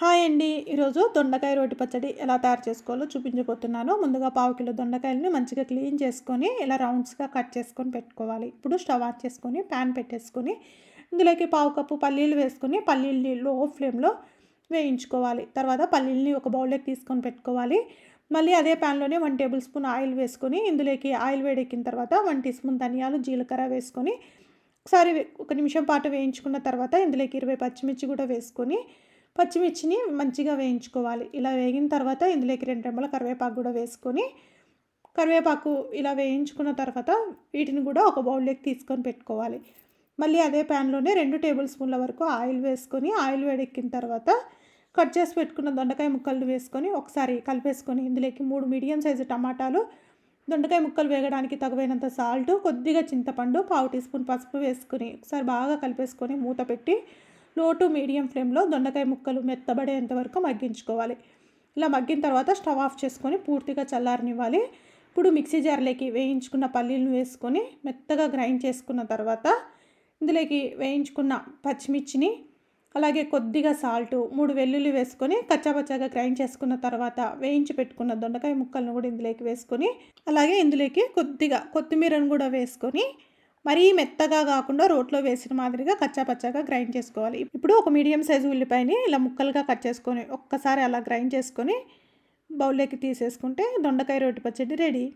Hi అండి. ఈరోజు దొండకాయ రోటి పచ్చడి ఎలా తయారు చేసుకోవాలో చూపించబోతున్నాను. ముందుగా పావు కిలో దొండకాయలని మంచిగా క్లీన్ చేసుకొని ఇలా రౌండ్స్‌గా కట్ చేసుకొని పెట్టుకోవాలి. ఇప్పుడు స్టవ్ ఆన్ చేసుకొని ప్యాన్ పెట్టేసుకొని ఇందులోకి పావు కప్పు పల్లీలు వేసుకొని పల్లీల్ని లో ఫ్లేమ్‌లో వేయించుకోవాలి. తర్వాత పల్లీల్ని ఒక బౌల్‌లోకి తీసుకొని పెట్టుకోవాలి. మళ్ళీ అదే ప్యాన్‌లోనే 1 టేబుల్ స్పూన్ ఆయిల్ వేసుకొని ఇందులోకి ఆయిల్ వేడెక్కిన తర్వాత 1 టీ స్పూన్ ధనియాలు, జీలకర్ర వేసుకొని ఒకసారి ఒక నిమిషం పాటు వేయించుకున్న తర్వాత ఇందులోకి 20 పచ్చిమిర్చి కూడా వేసుకొని పచ్చిమిర్చిని మంచిగా వేయించుకోవాలి. ఇలా వేగిన తర్వాత ఇందులోకి 2 రెమ్మల కరివేపాకు కూడా వేసుకొని కరివేపాకు ఇలా వేయించుకున్న తర్వాత వీటిని కూడా ఒక బౌల్లోకి తీసుకొని పెట్టుకోవాలి. మళ్ళీ అదే ప్యాన్లోనే 2 టేబుల్ స్పూన్ల వరకు ఆయిల్ వేసుకొని ఆయిల్ వేడెక్కిన తర్వాత కట్ చేసి పెట్టుకున్న దొండకాయ ముక్కలు వేసుకొని ఒకసారి కలిపేసుకొని ఇందులోకి 3 మీడియం సైజు టమాటాలు, దొండకాయ ముక్కలు వేగడానికి తగినంత సాల్ట్, కొద్దిగా చింతపండు, పావు టీ స్పూన్ పసుపు వేసుకొని ఒకసారి బాగా కలిపేసుకొని మూత పెట్టి లో టు మీడియం ఫ్లేమ్లో దొండకాయ ముక్కలు మెత్తబడేంత వరకు మగ్గించుకోవాలి. ఇలా మగ్గిన తర్వాత స్టవ్ ఆఫ్ చేసుకొని పూర్తిగా చల్లారనివ్వాలి. ఇప్పుడు మిక్సీ జార్లోకి వేయించుకున్న పల్లీలను వేసుకొని మెత్తగా గ్రైండ్ చేసుకున్న తర్వాత ఇందులోకి వేయించుకున్న పచ్చిమిర్చిని అలాగే కొద్దిగా సాల్టు 3 వెల్లుల్లి వేసుకొని కచ్చాపచ్చాగా గ్రైండ్ చేసుకున్న తర్వాత వేయించి పెట్టుకున్న దొండకాయ ముక్కలను కూడా ఇందులోకి వేసుకొని అలాగే ఇందులోకి కొద్దిగా కొత్తిమీరను కూడా వేసుకొని మరీ మెత్తగా కాకుండా రోట్లో వేసిన మాదిరిగా కచ్చాపచ్చాగా గ్రైండ్ చేసుకోవాలి. ఇప్పుడు ఒక మీడియం సైజు ఉల్లిపాయని ఇలా ముక్కలుగా కట్ చేసుకొని ఒక్కసారి అలా గ్రైండ్ చేసుకొని బౌల్లోకి తీసేసుకుంటే దొండకాయ రోటి పచ్చడి రెడీ.